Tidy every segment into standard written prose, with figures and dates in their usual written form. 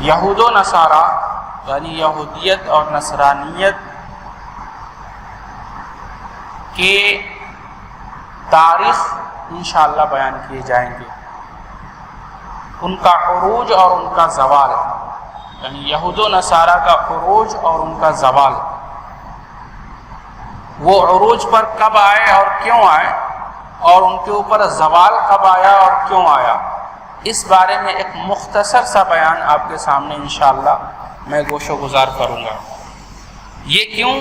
یہود و نصارہ یعنی یہودیت اور نصرانیت کے تاریخ انشاءاللہ بیان کیے جائیں گے، ان کا عروج اور ان کا زوال، یعنی یہود و نصارہ کا عروج اور ان کا زوال، وہ عروج پر کب آئے اور کیوں آئے، اور ان کے اوپر زوال کب آیا اور کیوں آیا، اس بارے میں ایک مختصر سا بیان آپ کے سامنے انشاءاللہ میں گوش و گزار کروں گا۔ یہ کیوں،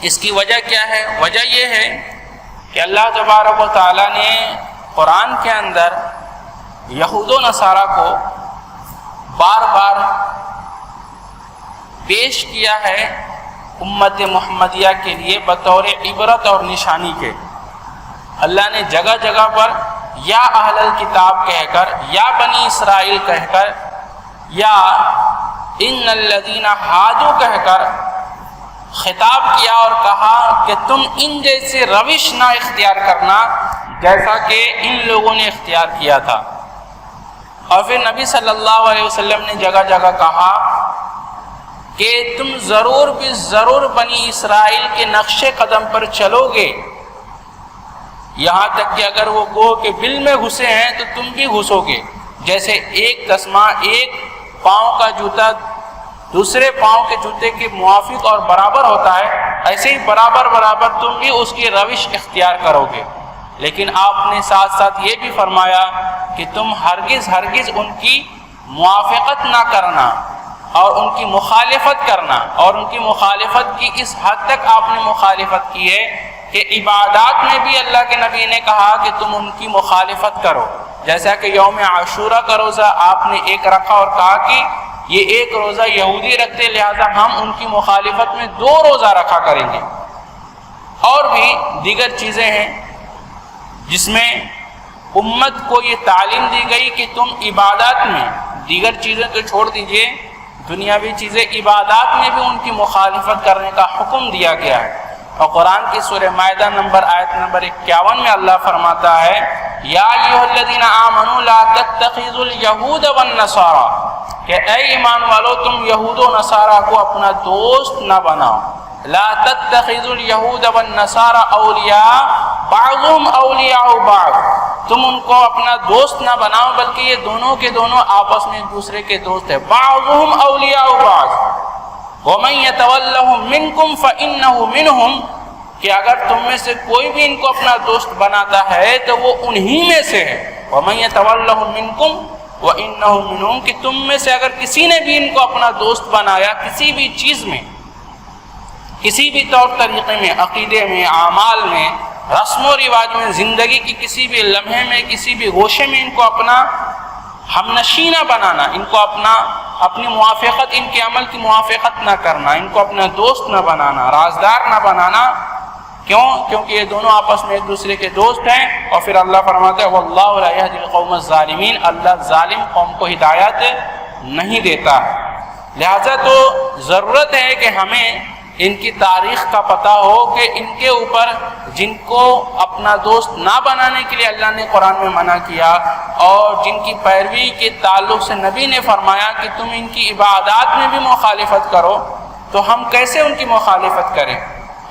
اس کی وجہ کیا ہے؟ وجہ یہ ہے کہ اللہ تبارک و تعالیٰ نے قرآن کے اندر یہود و نصارہ کو بار بار پیش کیا ہے امت محمدیہ کے لیے بطور عبرت اور نشانی کے۔ اللہ نے جگہ جگہ پر یا اہل الکتاب کہہ کر، یا بنی اسرائیل کہہ کر، یا ان الذین ہادوا کہہ کر خطاب کیا اور کہا کہ تم ان جیسے روش نہ اختیار کرنا جیسا کہ ان لوگوں نے اختیار کیا تھا۔ اور پھر نبی صلی اللہ علیہ وسلم نے جگہ جگہ کہا کہ تم ضرور بھی ضرور بنی اسرائیل کے نقش قدم پر چلو گے، یہاں تک کہ اگر وہ گوہ کے بل میں گھسے ہیں تو تم بھی گھسو گے۔ جیسے ایک تسمہ ایک پاؤں کا جوتا دوسرے پاؤں کے جوتے کے موافق اور برابر ہوتا ہے، ایسے ہی برابر برابر تم بھی اس کی روش اختیار کرو گے۔ لیکن آپ نے ساتھ ساتھ یہ بھی فرمایا کہ تم ہرگز ہرگز ان کی موافقت نہ کرنا اور ان کی مخالفت کرنا، اور ان کی مخالفت کی اس حد تک آپ نے مخالفت کی ہے کہ عبادات میں بھی اللہ کے نبی نے کہا کہ تم ان کی مخالفت کرو۔ جیسا کہ یوم عاشورہ کا روزہ آپ نے ایک رکھا اور کہا کہ یہ ایک روزہ یہودی رکھتے لہذا ہم ان کی مخالفت میں 2 روزہ رکھا کریں گے۔ اور بھی دیگر چیزیں ہیں جس میں امت کو یہ تعلیم دی گئی کہ تم عبادات میں، دیگر چیزیں تو چھوڑ دیجئے، دنیاوی چیزیں، عبادات میں بھی ان کی مخالفت کرنے کا حکم دیا گیا ہے۔ اور قرآن کی سورہ مائدہ آیت نمبر 51 میں اللہ فرماتا ہے یا ایھا الذین آمنوا لا تتخذوا الیہود والنصارى، کہ اے ایمان والو تم یہود و نصارہ کو اپنا دوست نہ بناؤ۔ لا تتخذوا الیہود والنصارى اولیاء بعضهم اولیاء بعض، تم ان کو اپنا دوست نہ بناؤ بلکہ یہ دونوں کے دونوں آپس میں ایک دوسرے کے دوست ہیں۔ بعضهم اولیاء بعض وَمَن يَتَوَلَّهُم مِّنكُمْ فَإِنَّهُ مِنْهُمْ، کہ اگر تم میں سے کوئی بھی ان کو اپنا دوست بناتا ہے تو وہ انہی میں سے ہے۔ وَمَن يَتَوَلَّهُم مِّنكُمْ وَإِنَّهُ مِنْهُمْ، کہ تم میں سے اگر کسی نے بھی ان کو اپنا دوست بنایا کسی بھی چیز میں، کسی بھی طور طریقے میں، عقیدے میں، اعمال میں، رسم و رواج میں، زندگی کی کسی بھی لمحے میں، کسی بھی گوشے میں ان کو اپنا ہم نشینہ بنانا، ان کو اپنی موافقت، ان کے عمل کی موافقت نہ کرنا، ان کو اپنا دوست نہ بنانا، رازدار نہ بنانا۔ کیوں؟ کیونکہ یہ دونوں آپس میں ایک دوسرے کے دوست ہیں۔ اور پھر اللہ فرماتا ہے وَاللَّهُ لَا يَهْدِي الْقَوْمَ الظَّالِمِينَ، اللہ ظالم قوم کو ہدایت نہیں دیتا ہے۔ لہذا تو ضرورت ہے کہ ہمیں ان کی تاریخ کا پتہ ہو کہ ان کے اوپر جن کو اپنا دوست نہ بنانے کے لیے اللہ نے قرآن میں منع کیا، اور جن کی پیروی کے تعلق سے نبی نے فرمایا کہ تم ان کی عبادات میں بھی مخالفت کرو، تو ہم کیسے ان کی مخالفت کریں؟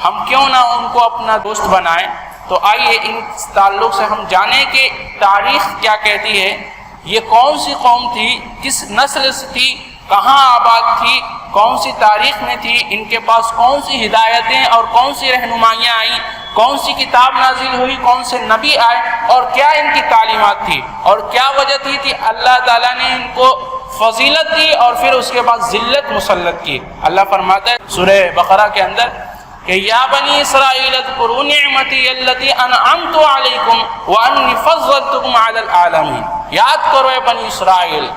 ہم کیوں نہ ان کو اپنا دوست بنائیں؟ تو آئیے ان تعلق سے ہم جانیں کہ تاریخ کیا کہتی ہے، یہ کون سی قوم تھی، کس نسل سے تھی، کہاں آباد تھی، کون سی تاریخ میں تھی، ان کے پاس کون سی ہدایتیں اور کون سی رہنمائیاں آئیں، کون سی کتاب نازل ہوئی، کون سے نبی آئے، اور کیا ان کی تعلیمات تھی، اور کیا وجہ تھی اللہ تعالیٰ نے ان کو فضیلت دی اور پھر اس کے بعد ذلت مسلط کی۔ اللہ فرماتا ہے سورہ بقرہ کے اندر کہ یا بنی اسرائیل اذکروا نعمتی التی انعمت علیکم وانی فضلتکم علی العالمین، یاد کرو اے بنی اسرائیل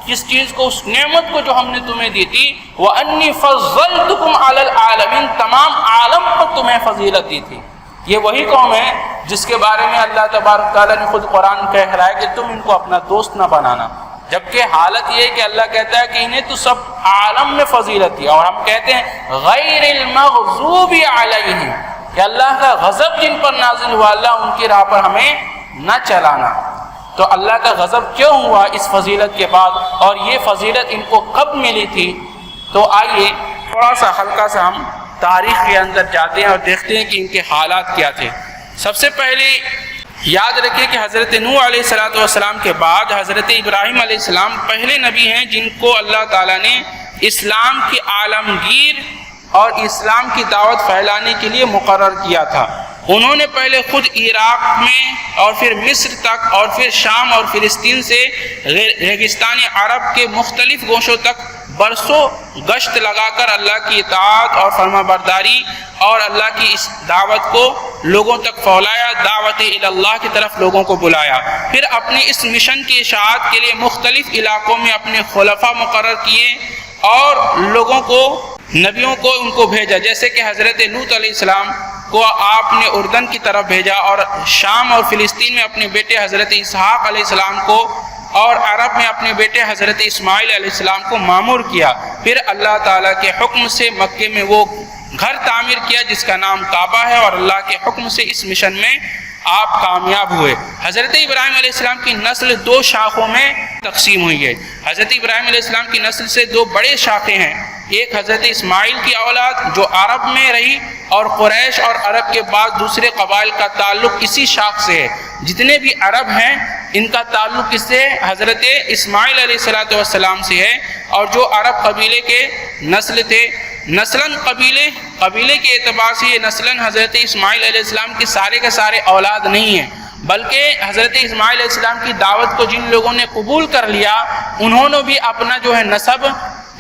کس چیز کو، اس نعمت کو جو ہم نے تمہیں دی تھی، وَأَنِّي فَضَّلْتُكُمْ عَلَى الْعَالَمِينَ، تمام عالم پر تمہیں فضیلت دی تھی۔ یہ وہی قوم ہے جس کے بارے میں اللہ تبارک تعالیٰ نے خود قرآن کہہ رہا ہے کہ تم ان کو اپنا دوست نہ بنانا، جبکہ حالت یہ ہے کہ اللہ کہتا ہے کہ انہیں تو سب عالم میں فضیلت دی، اور ہم کہتے ہیں غیر المغضوب علیہم، کہ اللہ کا غضب جن پر نازل ہوا، اللہ ان کی راہ پر ہمیں نہ چلانا۔ تو اللہ کا غضب کیوں ہوا اس فضیلت کے بعد، اور یہ فضیلت ان کو کب ملی تھی؟ تو آئیے تھوڑا سا ہلکا سا ہم تاریخ کے اندر جاتے ہیں اور دیکھتے ہیں کہ ان کے حالات کیا تھے۔ سب سے پہلے یاد رکھیں کہ حضرت نوح علیہ السلام کے بعد حضرت ابراہیم علیہ السلام پہلے نبی ہیں جن کو اللہ تعالیٰ نے اسلام کی عالمگیر اور اسلام کی دعوت پھیلانے کے لیے مقرر کیا تھا۔ انہوں نے پہلے خود عراق میں اور پھر مصر تک اور پھر شام اور فلسطین سے ریگستان عرب کے مختلف گوشوں تک برسوں گشت لگا کر اللہ کی اطاعت اور فرما برداری اور اللہ کی اس دعوت کو لوگوں تک پھیلایا، دعوت اللہ کی طرف لوگوں کو بلایا۔ پھر اپنے اس مشن کی اشاعت کے لیے مختلف علاقوں میں اپنے خلفاء مقرر کیے اور لوگوں کو، نبیوں کو ان کو بھیجا، جیسے کہ حضرت لوط علیہ السلام کو آپ نے اردن کی طرف بھیجا، اور شام اور فلسطین میں اپنے بیٹے حضرت اسحاق علیہ السلام کو، اور عرب میں اپنے بیٹے حضرت اسماعیل علیہ السلام کو مامور کیا۔ پھر اللہ تعالیٰ کے حکم سے مکے میں وہ گھر تعمیر کیا جس کا نام کعبہ ہے، اور اللہ کے حکم سے اس مشن میں آپ کامیاب ہوئے۔ حضرت ابراہیم علیہ السلام کی نسل دو شاخوں میں تقسیم ہوئی ہے۔ حضرت ابراہیم علیہ السلام کی نسل سے دو بڑے شاخیں ہیں، ایک حضرت اسماعیل کی اولاد جو عرب میں رہی، اور قریش اور عرب کے بعد دوسرے قبائل کا تعلق اسی شاخ سے ہے۔ جتنے بھی عرب ہیں ان کا تعلق کس سے؟ حضرت اسماعیل علیہ السلام سے ہے، اور جو عرب قبیلے کے نسل تھے، نسلاً قبیلے کے اعتبار سے یہ نسلاً حضرت اسماعیل علیہ السلام کے سارے اولاد نہیں ہیں، بلکہ حضرت اسماعیل علیہ السلام کی دعوت کو جن لوگوں نے قبول کر لیا انہوں نے بھی اپنا جو ہے نسب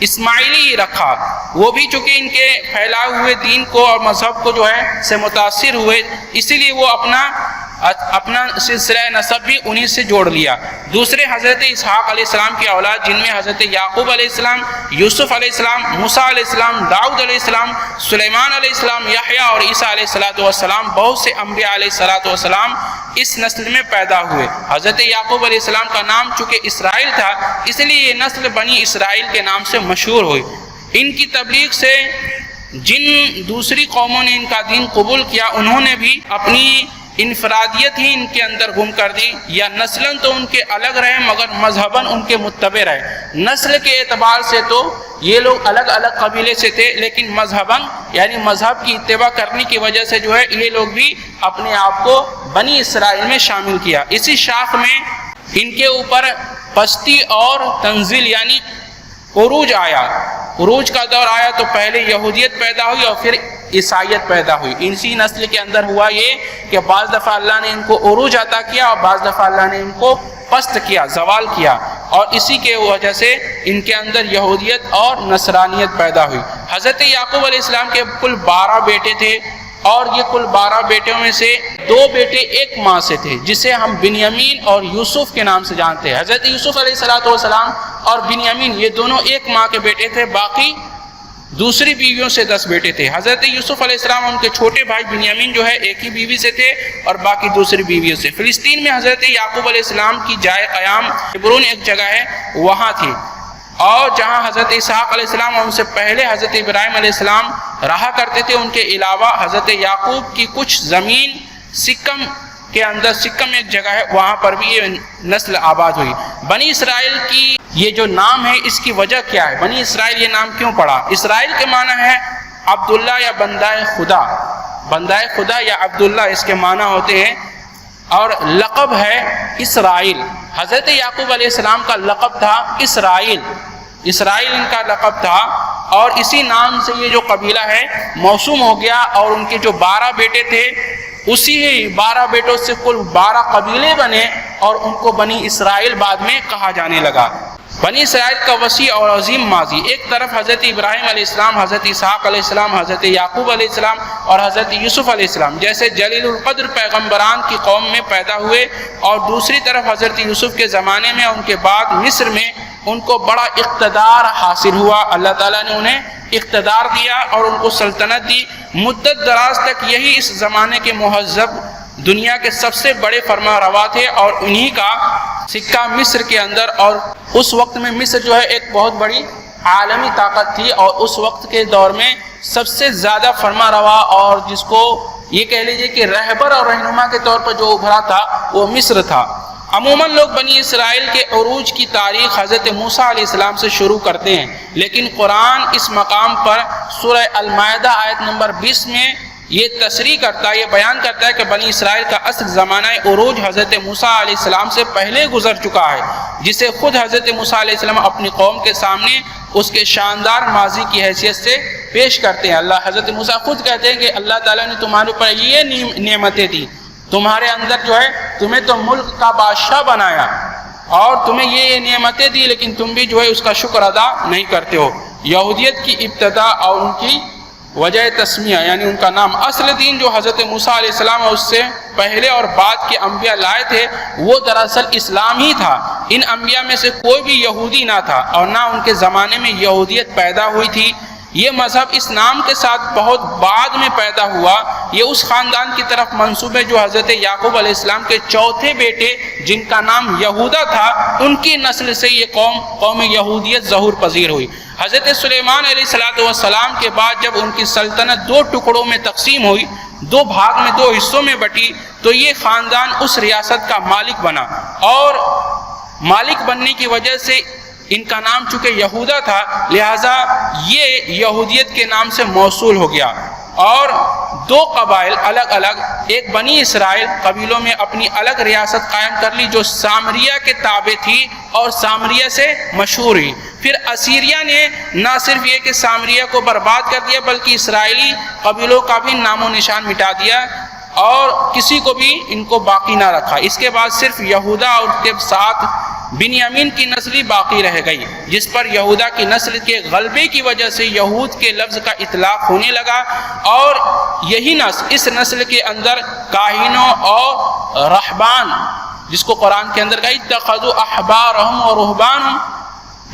اسماعیلی ہی رکھا۔ وہ بھی چونکہ ان کے پھیلائے ہوئے دین کو اور مذہب کو جو ہے سے متاثر ہوئے، اسی لیے وہ اپنا سلسلہ نسب بھی انہی سے جوڑ لیا۔ دوسرے حضرت اسحاق علیہ السلام کی اولاد جن میں حضرت یعقوب علیہ السلام، یوسف علیہ السلام، موسیٰ علیہ السلام، داؤد علیہ السلام، سلیمان علیہ السلام، یحییٰ اور عیسیٰ علیہ السلام، بہت سے انبیاء علیہ السلام اس نسل میں پیدا ہوئے۔ حضرت یعقوب علیہ السلام کا نام چونکہ اسرائیل تھا اس لیے یہ نسل بنی اسرائیل کے نام سے مشہور ہوئی۔ ان کی تبلیغ سے جن دوسری قوموں نے ان کا دین قبول کیا انہوں نے بھی اپنی انفرادیت ہی ان کے اندر گم کر دی، یا نسلاً تو ان کے الگ رہے مگر مذہباً ان کے متبع رہے۔ نسل کے اعتبار سے تو یہ لوگ الگ الگ قبیلے سے تھے، لیکن مذہباً یعنی مذہب کی اتباع کرنے کی وجہ سے جو ہے یہ لوگ بھی اپنے آپ کو بنی اسرائیل میں شامل کیا۔ اسی شاخ میں ان کے اوپر پستی اور تنزل یعنی عروج آیا، عروج کا دور آیا تو پہلے یہودیت پیدا ہوئی اور پھر عیسائیت پیدا ہوئی۔ اسی نسل کے اندر ہوا یہ کہ بعض دفعہ اللہ نے ان کو عروج عطا کیا اور بعض دفعہ اللہ نے ان کو پست کیا، زوال کیا، اور اسی کے وجہ سے ان کے اندر یہودیت اور نصرانیت پیدا ہوئی۔ حضرت یعقوب علیہ السلام کے کل 12 بیٹے تھے، اور یہ کل 12 بیٹوں میں سے 2 بیٹے ایک ماں سے تھے جسے ہم بنیامین اور یوسف کے نام سے جانتے ہیں۔ حضرت یوسف علیہ السلام اور بنیامین یہ دونوں ایک ماں کے بیٹے تھے، باقی دوسری بیویوں سے 10 بیٹے تھے۔ حضرت یوسف علیہ السلام ان کے چھوٹے بھائی بنیامین جو ہے ایک ہی بیوی سے تھے اور باقی دوسری بیویوں سے۔ فلسطین میں حضرت یعقوب علیہ السلام کی جائے قیام ہبرون ایک جگہ ہے وہاں تھی، اور جہاں حضرت اسحاق علیہ السلام اور ان سے پہلے حضرت ابراہیم علیہ السلام رہا کرتے تھے۔ ان کے علاوہ حضرت یعقوب کی کچھ زمین سکم کے اندر، سکم ایک جگہ ہے وہاں پر بھی یہ نسل آباد ہوئی۔ بنی اسرائیل کی یہ جو نام ہے اس کی وجہ کیا ہے؟ بنی اسرائیل یہ نام کیوں پڑا؟ اسرائیل کے معنی ہے عبداللہ یا بندہ خدا، بندہ خدا یا عبداللہ اس کے معنی ہوتے ہیں، اور لقب ہے اسرائیل۔ حضرت یعقوب علیہ السلام کا لقب تھا اسرائیل، اسرائیل ان کا لقب تھا، اور اسی نام سے یہ جو قبیلہ ہے موسوم ہو گیا، اور ان کے جو 12 بیٹے تھے اسی 12 بیٹوں سے کل 12 قبیلے بنے، اور ان کو بنی اسرائیل بعد میں کہا جانے لگا۔ بنی اسرائیل کا وسیع اور عظیم ماضی، ایک طرف حضرت ابراہیم علیہ السلام، حضرت اسحاق علیہ السلام، حضرت یعقوب علیہ السلام اور حضرت یوسف علیہ السلام جیسے جلیل القدر پیغمبران کی قوم میں پیدا ہوئے، اور دوسری طرف حضرت یوسف کے زمانے میں ان کے بعد مصر میں ان کو بڑا اقتدار حاصل ہوا، اللہ تعالیٰ نے انہیں اقتدار دیا اور ان کو سلطنت دی۔ مدت دراز تک یہی اس زمانے کے مہذب دنیا کے سب سے بڑے فرما روا تھے، اور انہی کا سکہ مصر کے اندر، اور اس وقت میں مصر جو ہے ایک بہت بڑی عالمی طاقت تھی، اور اس وقت کے دور میں سب سے زیادہ فرما روا اور جس کو یہ کہہ لیجیے کہ رہبر اور رہنما کے طور پر جو ابھرا تھا وہ مصر تھا۔ عموماً لوگ بنی اسرائیل کے عروج کی تاریخ حضرت موسیٰ علیہ السلام سے شروع کرتے ہیں، لیکن قرآن اس مقام پر سورہ المائدہ آیت نمبر 20 میں یہ تصریح کرتا ہے، یہ بیان کرتا ہے کہ بنی اسرائیل کا اصل زمانہ عروج حضرت موسیٰ علیہ السلام سے پہلے گزر چکا ہے، جسے خود حضرت موسیٰ علیہ السلام اپنی قوم کے سامنے اس کے شاندار ماضی کی حیثیت سے پیش کرتے ہیں۔ حضرت موسیٰ خود کہتے ہیں کہ اللہ تعالیٰ نے تمہارے اوپر یہ نعمتیں دی، تمہارے اندر جو ہے تمہیں تو ملک کا بادشاہ بنایا اور تمہیں یہ نعمتیں دی، لیکن تم بھی جو ہے اس کا شکر ادا نہیں کرتے ہو۔ یہودیت کی ابتدا اور ان کی وجہ تسمیہ یعنی ان کا نام، اصل دین جو حضرت موسیٰ علیہ السلام اور اس سے پہلے اور بعد کے انبیاء لائے تھے وہ دراصل اسلام ہی تھا۔ ان انبیاء میں سے کوئی بھی یہودی نہ تھا اور نہ ان کے زمانے میں یہودیت پیدا ہوئی تھی۔ یہ مذہب اس نام کے ساتھ بہت بعد میں پیدا ہوا۔ یہ اس خاندان کی طرف منسوب ہے جو حضرت یعقوب علیہ السلام کے چوتھے بیٹے جن کا نام یہودا تھا، ان کی نسل سے یہ قوم یہودیت ظہور پذیر ہوئی۔ حضرت سلیمان علیہ السلام کے بعد جب ان کی سلطنت دو ٹکڑوں میں تقسیم ہوئی، دو بھاگ میں، دو حصوں میں بٹی، تو یہ خاندان اس ریاست کا مالک بنا، اور مالک بننے کی وجہ سے ان کا نام چونکہ یہودا تھا لہٰذا یہ یہودیت کے نام سے موصول ہو گیا۔ اور دو قبائل الگ الگ، ایک بنی اسرائیل قبیلوں میں اپنی الگ ریاست قائم کر لی جو سامریہ کے تابع تھی اور سامریہ سے مشہور ہوئی۔ پھر اسیریا نے نہ صرف یہ کہ سامریہ کو برباد کر دیا بلکہ اسرائیلی قبیلوں کا بھی نام و نشان مٹا دیا اور کسی کو بھی ان کو باقی نہ رکھا۔ اس کے بعد صرف یہودا اور اس کے ساتھ بنیامین کی نسل ہی باقی رہ گئی، جس پر یہودا کی نسل کے غلبے کی وجہ سے یہود کے لفظ کا اطلاق ہونے لگا، اور یہی نسل، اس نسل کے اندر کاہنوں اور رہبان، جس کو قرآن کے اندر کہا اتخذوا احبارهم ورهبانهم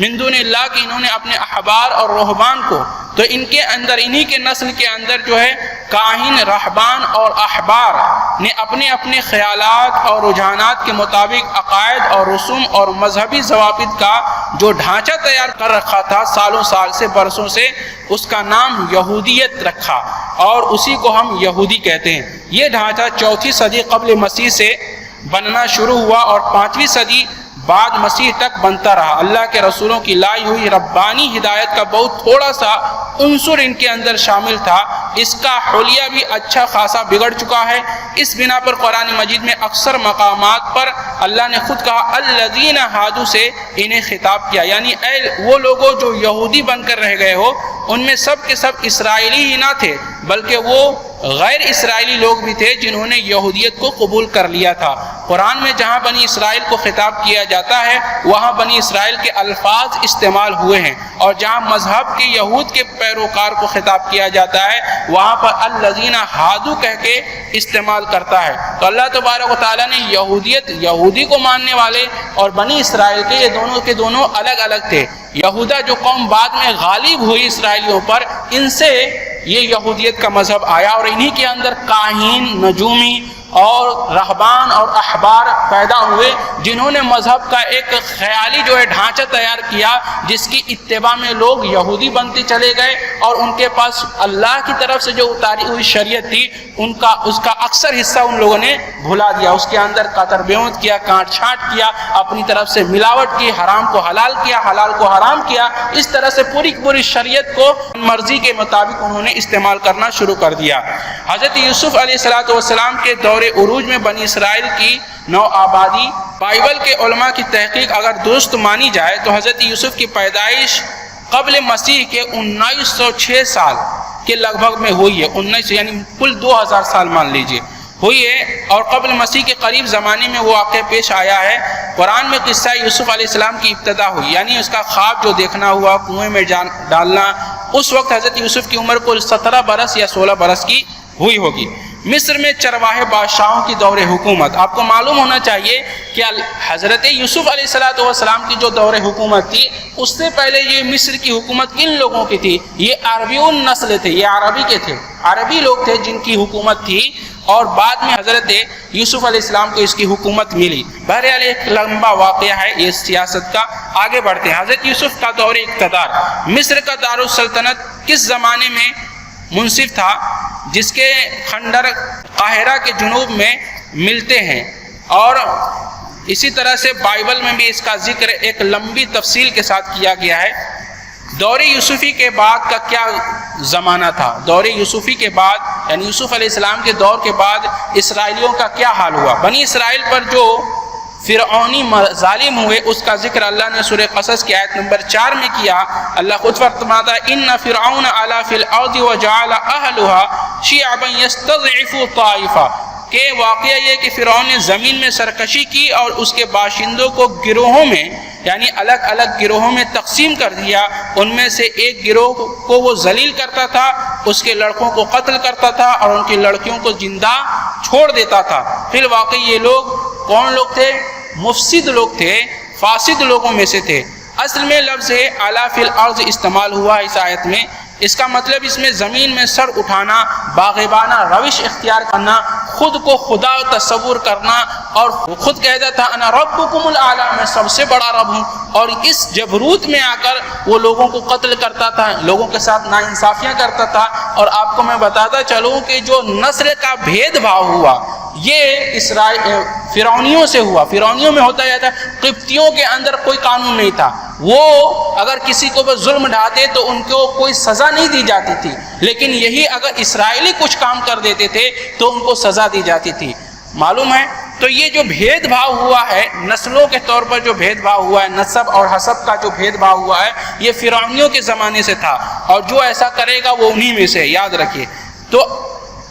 من دون اللہ، کہ انہوں نے اپنے احبار اور رہبان کو، تو ان کے اندر، انہی کے نسل کے اندر جو ہے کاہن، رہبان اور احبار نے اپنے اپنے خیالات اور رجحانات کے مطابق عقائد اور رسوم اور مذہبی ضوابط کا جو ڈھانچہ تیار کر رکھا تھا سالوں سال سے، برسوں سے، اس کا نام یہودیت رکھا اور اسی کو ہم یہودی کہتے ہیں۔ یہ ڈھانچہ 4 صدی قبل مسیح سے بننا شروع ہوا اور 5ویں صدی بعد مسیح تک بنتا رہا۔ اللہ کے رسولوں کی لائی ہوئی ربانی ہدایت کا بہت تھوڑا سا عنصر ان کے اندر شامل تھا، اس کا حلیہ بھی اچھا خاصا بگڑ چکا ہے۔ اس بنا پر قرآن مجید میں اکثر مقامات پر اللہ نے خود کہا الذین ہادوا سے انہیں خطاب کیا، یعنی اے وہ لوگوں جو یہودی بن کر رہ گئے ہو، ان میں سب کے سب اسرائیلی ہی نہ تھے بلکہ وہ غیر اسرائیلی لوگ بھی تھے جنہوں نے یہودیت کو قبول کر لیا تھا۔ قرآن میں جہاں بنی اسرائیل کو خطاب کیا جاتا ہے وہاں بنی اسرائیل کے الفاظ استعمال ہوئے ہیں، اور جہاں مذہب کے یہود کے پیروکار کو خطاب کیا جاتا ہے وہاں پر الذین ہادوا کہہ کے استعمال کرتا ہے۔ تو اللہ تبارک و تعالیٰ نے یہودی کو ماننے والے اور بنی اسرائیل کے یہ دونوں کے دونوں الگ الگ تھے۔ یہودا جو قوم بعد میں غالب ہوئی اسرائیلیوں پر، ان سے یہ یہودیت کا مذہب آیا اور انہی کے اندر کاہن، نجومی اور رہبان اور احبار پیدا ہوئے جنہوں نے مذہب کا ایک خیالی جو ہے ڈھانچہ تیار کیا جس کی اتباع میں لوگ یہودی بنتے چلے گئے، اور ان کے پاس اللہ کی طرف سے جو اتاری ہوئی شریعت تھی اس کا اکثر حصہ ان لوگوں نے بھلا دیا، اس کے اندر قطر بیونت کیا، کاٹ چھانٹ کیا، اپنی طرف سے ملاوٹ کی، حرام کو حلال کیا، حلال کو حرام کیا، اس طرح سے پوری شریعت کو مرضی کے مطابق انہوں نے استعمال کرنا شروع کر دیا۔ حضرت یوسف علیہ السلام کے دور عروج میں بنی اسرائیل کی نو آبادی، بائبل کے علماء کی تحقیق اگر درست مانی جائے تو حضرت یوسف کی پیدائش قبل مسیح کے 1906 سال کے لگ بھگ میں ہوئی ہے، 19 یعنی کل 2000 سال مان لیجئے ہوئی ہے، اور قبل مسیح کے قریب زمانے میں وہ واقعہ پیش آیا ہے۔ قرآن میں قصہ یوسف علیہ السلام کی ابتدا ہوئی، یعنی اس کا خواب جو دیکھنا ہوا، کنویں میں ڈالنا، اس وقت حضرت یوسف کی عمر کو 17 برس یا 16 برس کی ہوئی ہوگی۔ مصر میں چرواہے بادشاہوں کی دور حکومت، آپ کو معلوم ہونا چاہیے کہ حضرت یوسف علیہ السلام کی جو دور حکومت تھی اس سے پہلے یہ مصر کی حکومت کن لوگوں کی تھی؟ یہ عربیون نسل تھے، یہ عربی کے تھے، عربی لوگ تھے جن کی حکومت تھی، اور بعد میں حضرت یوسف علیہ السلام کو اس کی حکومت ملی۔ بہرحال ایک لمبا واقعہ ہے یہ سیاست کا، آگے بڑھتے ہیں۔ حضرت یوسف کا دور اقتدار، مصر کا دارالسلطنت کس زمانے میں منصف تھا؟ جس کے خنڈر قاہرہ کے جنوب میں ملتے ہیں، اور اسی طرح سے بائبل میں بھی اس کا ذکر ایک لمبی تفصیل کے ساتھ کیا گیا ہے۔ دور یوسفی کے بعد کا کیا زمانہ تھا، دور یوسفی کے بعد یعنی یوسف علیہ السلام کے دور کے بعد اسرائیلیوں کا کیا حال ہوا، بنی اسرائیل پر جو فرعونی ظالم ہوئے اس کا ذکر اللہ نے سورہ قصص کی آیت نمبر 4 میں کیا۔ اللہ خود فرماتا ہے ان فرعون علا فی الارض وجعل اہلها شیعبا یستضعف طائفہ، کہ واقعہ یہ کہ فرعون نے زمین میں سرکشی کی اور اس کے باشندوں کو گروہوں میں یعنی الگ الگ گروہوں میں تقسیم کر دیا، ان میں سے ایک گروہ کو وہ ذلیل کرتا تھا، اس کے لڑکوں کو قتل کرتا تھا اور ان کی لڑکیوں کو زندہ چھوڑ دیتا تھا۔ پھر واقعی یہ لوگ کون لوگ تھے؟ مفسد لوگ تھے، فاسد لوگوں میں سے تھے۔ اصل میں لفظ علی فی الارض استعمال ہوا اس آیت میں، اس کا مطلب اس میں زمین میں سر اٹھانا، باغبانہ روش اختیار کرنا، خود کو خدا تصور کرنا، اور خود کہتا تھا انا ربکم الاعلی، میں سب سے بڑا رب ہوں، اور اس جبروت میں آ کر وہ لوگوں کو قتل کرتا تھا، لوگوں کے ساتھ ناانصافیاں کرتا تھا۔ اور آپ کو میں بتاتا چلوں کہ جو نسل کا بھید بھاؤ ہوا یہ فرعونیوں سے ہوا۔ فرعونیوں میں ہوتا یہ تھا، قبطیوں کے اندر کوئی قانون نہیں تھا، وہ اگر کسی کو ظلم ڈھاتے تو ان کو کوئی سزا نہیں دی جاتی تھی، لیکن یہی اگر اسرائیلی کچھ کام کر دیتے تھے تو ان کو سزا دی جاتی تھی، معلوم ہے۔ تو یہ جو بھید بھاؤ ہوا ہے، نسلوں کے طور پر جو بھید بھاؤ ہوا ہے، نسب اور حسب کا جو بھید بھاؤ ہوا ہے، یہ فرعونیوں کے زمانے سے تھا، اور جو ایسا کرے گا وہ انہی میں سے، یاد رکھیے۔ تو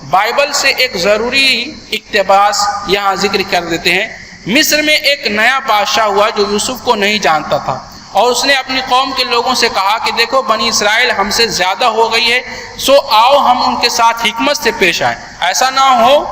بائبل سے ایک ضروری اقتباس یہاں ذکر کر دیتے ہیں۔ مصر میں ایک نیا بادشاہ ہوا جو یوسف کو نہیں جانتا تھا، اور اس نے اپنی قوم کے لوگوں سے کہا کہ دیکھو بنی اسرائیل ہم سے زیادہ ہو گئی ہے، سو آؤ ہم ان کے ساتھ حکمت سے پیش آئیں، ایسا نہ ہو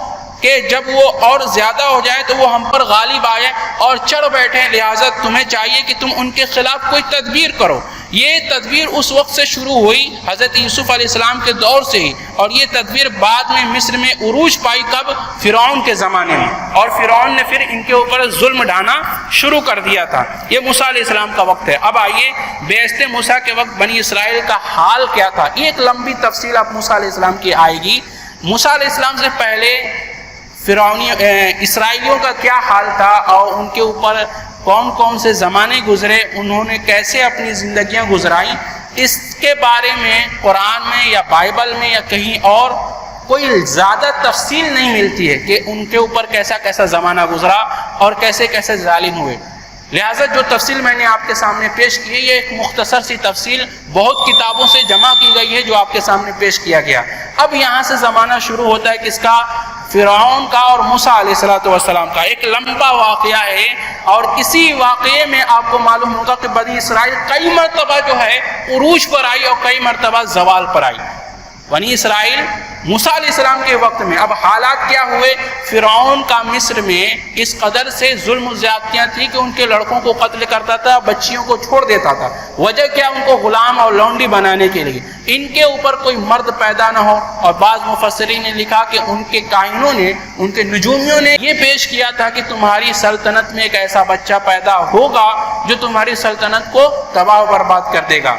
کہ جب وہ اور زیادہ ہو جائے تو وہ ہم پر غالب آئے اور چڑھ بیٹھے، لہٰذا تمہیں چاہیے کہ تم ان کے خلاف کوئی تدبیر کرو۔ یہ تدبیر اس وقت سے شروع ہوئی حضرت یوسف علیہ السلام کے دور سے ہی، اور یہ تدبیر بعد میں مصر میں عروج پائی، کب؟ فرعون کے زمانے میں، اور فرعون نے پھر ان کے اوپر ظلم ڈھانا شروع کر دیا تھا۔ یہ موسیٰ علیہ السلام کا وقت ہے۔ اب آئیے بعثت موسیٰ کے وقت بنی اسرائیل کا حال کیا تھا، یہ ایک لمبی تفصیل اب موسیٰ علیہ السلام کی آئے گی۔ موسیٰ علیہ السلام سے پہلے اسرائیلیوں کا کیا حال تھا، اور ان کے اوپر کون کون سے زمانے گزرے، انہوں نے کیسے اپنی زندگیاں گزرائیں، اس کے بارے میں قرآن میں یا بائبل میں یا کہیں اور کوئی زیادہ تفصیل نہیں ملتی ہے کہ ان کے اوپر کیسا کیسا زمانہ گزرا اور کیسے کیسے ظالم ہوئے۔ لہٰذا جو تفصیل میں نے آپ کے سامنے پیش کی ہے، یہ ایک مختصر سی تفصیل بہت کتابوں سے جمع کی گئی ہے جو آپ کے سامنے پیش کیا گیا۔ اب یہاں سے زمانہ شروع ہوتا ہے کس کا؟ فرعون کا اور موسیٰ علیہ السلام کا۔ ایک لمبا واقعہ ہے، اور اسی واقعے میں آپ کو معلوم ہوگا کہ بنی اسرائیل کئی مرتبہ جو ہے عروج پر آئی اور کئی مرتبہ زوال پر آئی۔ بنی اسرائیل موسیٰ علیہ السلام کے وقت میں اب حالات کیا ہوئے؟ فرعون کا مصر میں اس قدر سے ظلم و زیادتیاں تھی کہ ان کے لڑکوں کو قتل کرتا تھا، بچیوں کو چھوڑ دیتا تھا۔ وجہ کیا؟ ان کو غلام اور لونڈی بنانے کے لیے، ان کے اوپر کوئی مرد پیدا نہ ہو۔ اور بعض مفسرین نے لکھا کہ ان کے کاہنوں نے، ان کے نجومیوں نے یہ پیش کیا تھا کہ تمہاری سلطنت میں ایک ایسا بچہ پیدا ہوگا جو تمہاری سلطنت کو تباہ و برباد کر دے گا۔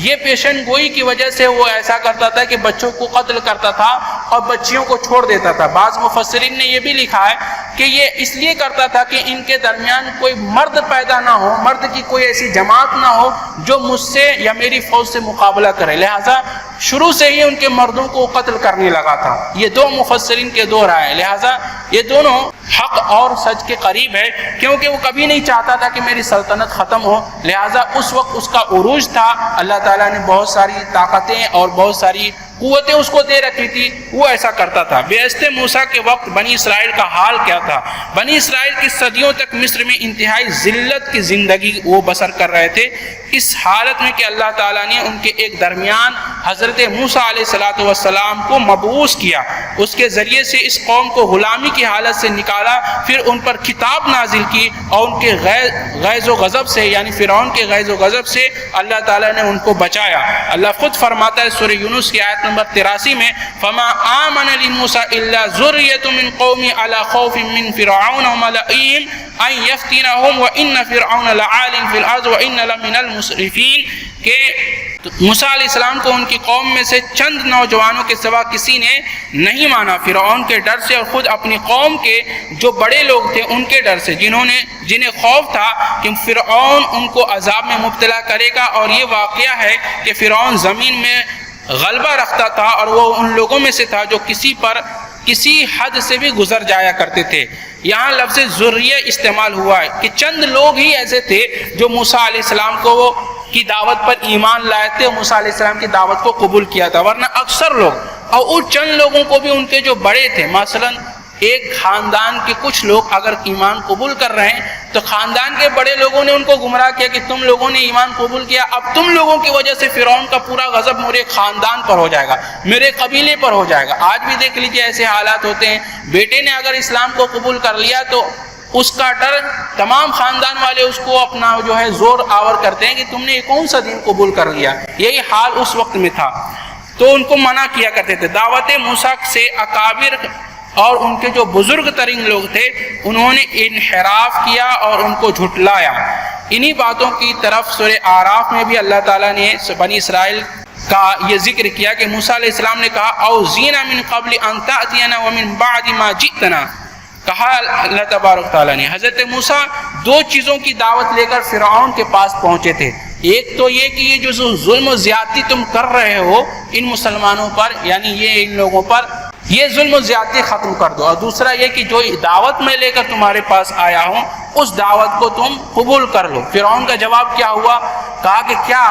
یہ پیشن گوئی کی وجہ سے وہ ایسا کرتا تھا کہ بچوں کو قتل کرتا تھا اور بچیوں کو چھوڑ دیتا تھا۔ بعض مفسرین نے یہ بھی لکھا ہے کہ یہ اس لیے کرتا تھا کہ ان کے درمیان کوئی مرد پیدا نہ ہو، مرد کی کوئی ایسی جماعت نہ ہو جو مجھ سے یا میری فوج سے مقابلہ کرے، لہٰذا شروع سے ہی ان کے مردوں کو قتل کرنے لگا تھا۔ یہ دو مفسرین کے دو رائے، لہٰذا یہ دونوں حق اور سچ کے قریب ہے، کیونکہ وہ کبھی نہیں چاہتا تھا کہ میری سلطنت ختم ہو، لہٰذا اس وقت اس کا عروج تھا۔ اللہ تعالیٰ نے بہت ساری طاقتیں اور بہت ساری قوتیں اس کو دے رکھی تھی، وہ ایسا کرتا تھا۔ بعثت موسیٰ کے وقت بنی اسرائیل کا حال کیا تھا؟ بنی اسرائیل کی صدیوں تک مصر میں انتہائی ذلت کی زندگی وہ بسر کر رہے تھے، اس حالت میں کہ اللہ تعالیٰ نے ان کے ایک درمیان حضرت موسیٰ علیہ السلام کو مبعوث کیا، اس کے ذریعے سے اس قوم کو غلامی کی حالت سے نکالا، پھر ان پر کتاب نازل کی، اور ان کے غیظ و غضب سے، یعنی فرعون کے غیظ و غضب سے اللہ تعالیٰ نے ان کو بچایا۔ اللہ خود فرماتا ہے سورہ یونس کی آیت نمبر 83 میں، فَمَا آمَنَ لِمُوسَىٰ إِلَّا ذُرِّيَّةٌ مِّن قَوْمِهِ عَلَىٰ خَوْفٍ مِّن فِرْعَوْنَ وَمَلَئِهِمْ أَن يَفْتِنَهُمْ وَإِنَّ فِرْعَوْنَ لَعَالٍ فِي الْأَرْضِ وَإِنَّ لَمِنَ الْمُسْرِفِينَ، کہ تو موسیٰ علیہ السلام کو ان کی قوم میں سے چند نوجوانوں کے سوا کسی نے نہیں مانا، فرعون کے ڈر سے اور خود اپنی قوم کے جو بڑے لوگ تھے ان کے ڈر سے، جنہیں خوف تھا کہ فرعون ان کو عذاب میں مبتلا کرے گا۔ اور یہ واقعہ ہے کہ فرعون زمین میں غلبہ رکھتا تھا اور وہ ان لوگوں میں سے تھا جو کسی حد سے بھی گزر جایا کرتے تھے۔ یہاں لفظ ذریہ استعمال ہوا ہے کہ چند لوگ ہی ایسے تھے جو موسیٰ علیہ السلام کی دعوت پر ایمان لائے تھے، موسیٰ علیہ السلام کی دعوت کو قبول کیا تھا، ورنہ اکثر لوگ، اور ان چند لوگوں کو بھی ان کے جو بڑے تھے، مثلا ایک خاندان کے کچھ لوگ اگر ایمان قبول کر رہے ہیں تو خاندان کے بڑے لوگوں نے ان کو گمراہ کیا کہ تم لوگوں نے ایمان قبول کیا، اب تم لوگوں کی وجہ سے فرعون کا پورا غضب میرے خاندان پر ہو جائے گا، میرے قبیلے پر ہو جائے گا۔ آج بھی دیکھ لیجیے ایسے حالات ہوتے ہیں، بیٹے نے اگر اسلام کو قبول کر لیا تو اس کا ڈر تمام خاندان والے اس کو اپنا جو ہے زور آور کرتے ہیں کہ تم نے یہ کون سا دین قبول کر لیا۔ یہی حال اس وقت میں تھا، تو ان کو منع کیا کرتے تھے۔ دعوت موسیٰ سے اکابر اور ان کے جو بزرگ ترین لوگ تھے انہوں نے انحراف کیا اور ان کو جھٹلایا۔ انہی باتوں کی طرف سورہ اعراف میں بھی اللہ تعالیٰ نے بنی اسرائیل کا یہ ذکر کیا کہ موسیٰ علیہ السلام نے کہا اوذینا من قبل ان تأتینا ومن بعد ما جئتنا، کہا اللہ تبارک تعالیٰ نے حضرت موسیٰ دو چیزوں کی دعوت لے کر فرعون کے پاس پہنچے تھے۔ ایک تو یہ کہ یہ جو ظلم و زیادتی تم کر رہے ہو ان مسلمانوں پر، یعنی یہ ان لوگوں پر، یہ ظلم و زیادتی ختم کر دو، اور دوسرا یہ کہ جو دعوت میں لے کر تمہارے پاس آیا ہوں اس دعوت کو تم قبول کر لو۔ فرعون کا جواب کیا ہوا؟ کہا کہ کیا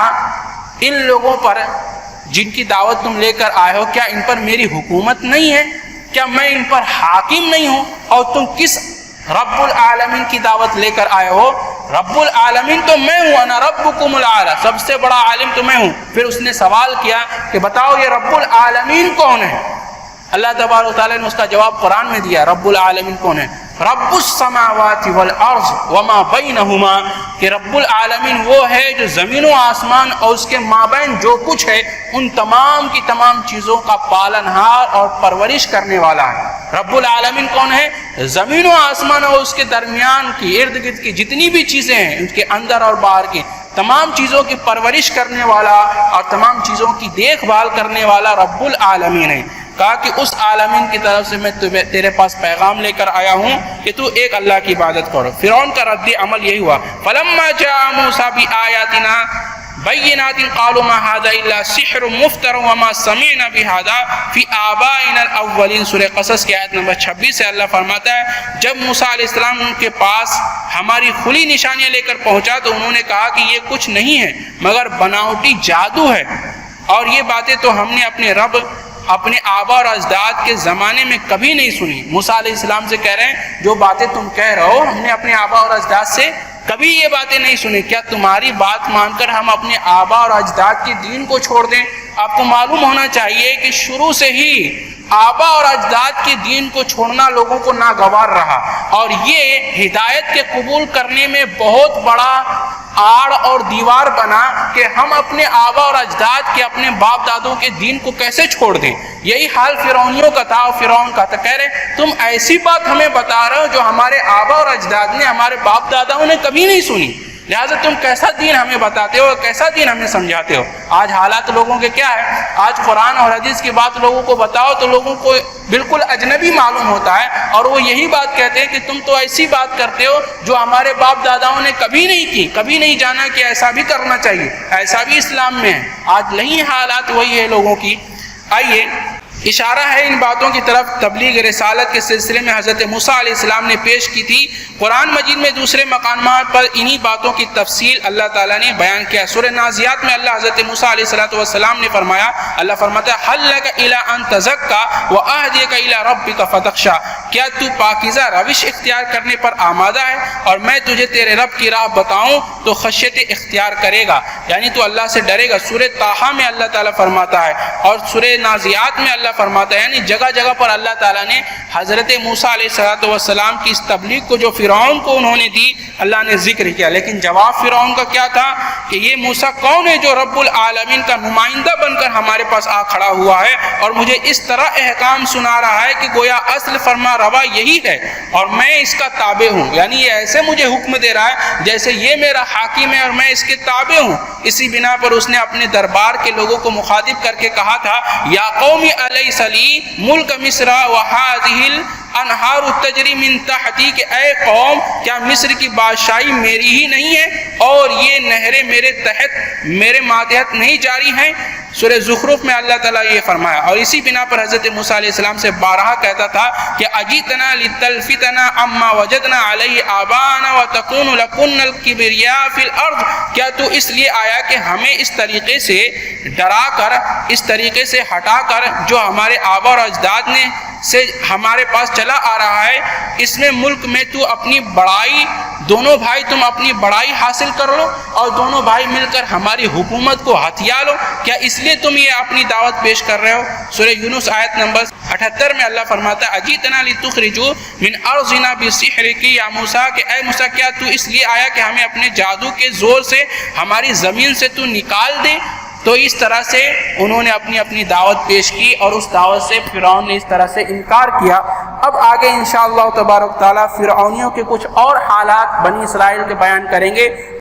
ان لوگوں پر جن کی دعوت تم لے کر آئے ہو کیا ان پر میری حکومت نہیں ہے؟ کیا میں ان پر حاکم نہیں ہوں؟ اور تم کس رب العالمین کی دعوت لے کر آئے ہو؟ رب العالمین تو میں ہوں، انا ربکم الاعلی، سب سے بڑا عالم تو میں ہوں۔ پھر اس نے سوال کیا کہ بتاؤ یہ رب العالمین کون ہے؟ اللہ تبارک و تعالیٰ نے اس کا جواب قرآن میں دیا۔ رب العالمین کون ہے؟ رب السماوات والارض وما بینہما، کہ رب العالمین وہ ہے جو زمین و آسمان اور اس کے مابین جو کچھ ہے ان تمام کی تمام چیزوں کا پالنہار اور پرورش کرنے والا ہے۔ رب العالمین کون ہے؟ زمین و آسمان اور اس کے درمیان کی ارد گرد کی جتنی بھی چیزیں ہیں ان کے اندر اور باہر کی تمام چیزوں کی پرورش کرنے والا اور تمام چیزوں کی دیکھ بھال کرنے والا رب العالمین ہے۔ کہا کہ اس عالمین کی طرف سے میں تیرے پاس پیغام لے کر آیا ہوں کہ تو ایک اللہ کی عبادت کرو۔ فرعون کا رد عمل یہی ہوا، فلما جاء موسیٰ بآیاتنا بینات قالوا ما هذا الا سحر مفتر وما سمعنا بهذا في آبائنا الاولین۔ سورہ قصص کی آیت نمبر 26 سے اللہ فرماتا ہے جب موسیٰ علیہ السلام ان کے پاس ہماری کھلی نشانیاں لے کر پہنچا تو انہوں نے کہا کہ یہ کچھ نہیں ہے مگر بناوٹی جادو ہے، اور یہ باتیں تو ہم نے اپنے آبا اور اجداد کے زمانے میں کبھی نہیں سنی۔ موسیٰ علیہ السلام سے کہہ رہے ہیں جو باتیں تم کہہ رہے ہو ہم نے اپنے آبا اور اجداد سے کبھی یہ باتیں نہیں سنی، کیا تمہاری بات مان کر ہم اپنے آبا اور اجداد کے دین کو چھوڑ دیں؟ آپ کو معلوم ہونا چاہیے کہ شروع سے ہی آبا اور اجداد کے دین کو چھوڑنا لوگوں کو ناگوار رہا، اور یہ ہدایت کے قبول کرنے میں بہت بڑا آڑ اور دیوار بنا کہ ہم اپنے آبا اور اجداد کے اپنے باپ دادوں کے دین کو کیسے چھوڑ دیں۔ یہی حال فرعونیوں کا تھا، اور فرعون کا تھا، کہہ رہے تم ایسی بات ہمیں بتا رہے ہو جو ہمارے آبا اور اجداد نے، ہمارے باپ داداؤں نے کبھی نہیں سنی، لہٰذا تم کیسا دین ہمیں بتاتے ہو، کیسا دین ہمیں سمجھاتے ہو۔ آج حالات لوگوں کے کیا ہے؟ آج قرآن اور حدیث کی بات لوگوں کو بتاؤ تو لوگوں کو بالکل اجنبی معلوم ہوتا ہے، اور وہ یہی بات کہتے ہیں کہ تم تو ایسی بات کرتے ہو جو ہمارے باپ داداؤں نے کبھی نہیں کی، کبھی نہیں جانا کہ ایسا بھی کرنا چاہیے، ایسا بھی اسلام میں ہے۔ آج نہیں حالات وہی ہے لوگوں کی۔ آئیے اشارہ ہے ان باتوں کی طرف تبلیغ رسالت کے سلسلے میں حضرت موسیٰ علیہ السلام نے پیش کی تھی۔ قرآن مجید میں دوسرے مقامات پر انہی باتوں کی تفصیل اللہ تعالیٰ نے بیان کیا۔ سورہ نازعات میں اللہ حضرت موسیٰ علیہ السلام نے فرمایا، اللہ فرماتا ہے حل لک الی ان تزکا واہدیک الی ربک فتخشی، کیا تو پاکیزہ روش اختیار کرنے پر آمادہ ہے اور میں تجھے تیرے رب کی راہ بتاؤں تو خشیت اختیار کرے گا، یعنی تو اللہ سے ڈرے گا۔ سورہ طٰہٰ میں اللہ تعالیٰ فرماتا ہے، اور سورہ نازعات میں اللہ فرماتا ہے، یعنی جگہ جگہ پر اللہ تعالیٰ نے حضرت موسیٰ علیہ السلام کی اس تبلیغ کو جو فرعون کو انہوں نے دی اللہ نے ذکر کیا۔ لیکن جواب فرعون کا کیا تھا کہ یہ موسیٰ کون ہے جو رب العالمین کا نمائندہ بن کر ہمارے پاس آ کھڑا ہوا ہے اور مجھے اس طرح احکام سنا رہا ہے کہ گویا اصل فرما روا یہی ہے اور میں اس کا تابع ہوں، یعنی یہ ایسے مجھے حکم دے رہا ہے جیسے یہ میرا حاکم ہے اور میں اس کے تابع ہوں، اسی بنا پر اس نے اپنے دربار کے لوگوں کو مخاطب کر کے کہا تھا یا قوم الیس لی ملک مصر وہذہ الانہار تجری من تحتی، کہ اے قوم کیا مصر کی بادشاہی میری ہی نہیں ہے اور یہ نہریں میرے تحت میرے ماتحت نہیں جاری ہیں؟ سورہ زخرف میں اللہ تعالیٰ یہ فرمایا. اور اسی بنا پر حضرت موسیٰ علیہ السلام سے بارہا کہتا تھا کہ اجیتنا لتلفتنا اما وجدنا علیہ آبانا وتکون لکن الکبریاء فی الارض، کیا تو اس لیے آیا کہ ہمیں اس طریقے سے ڈرا کر، اس طریقے سے ہٹا کر جو ہمارے آبا اور اجداد نے سے ہمارے پاس چلا آ رہا ہے، اس میں ملک میں تو اپنی بڑائی، دونوں بھائی تم اپنی بڑائی حاصل کر لو اور دونوں بھائی مل کر ہماری حکومت کو ہتھیا لو، کیا اس لیے تم یہ اپنی دعوت پیش کر رہے ہو؟ سورہ یونس آیت نمبر 78 میں اللہ فرماتا ہے اجیتنا لتخرجوا من ارضنا بسحرک یا موسیٰ، کہ اے موسیٰ کیا تو اس لیے آیا کہ ہمیں اپنے جادو کے زور سے ہماری زمین سے تو نکال دے؟ تو اس طرح سے انہوں نے اپنی دعوت پیش کی اور اس دعوت سے فرعون نے اس طرح سے انکار کیا. اب آگے انشاءاللہ تبارک تعالیٰ فرعونیوں کے کچھ اور حالات بنی اسرائیل کے بیان کریں گے.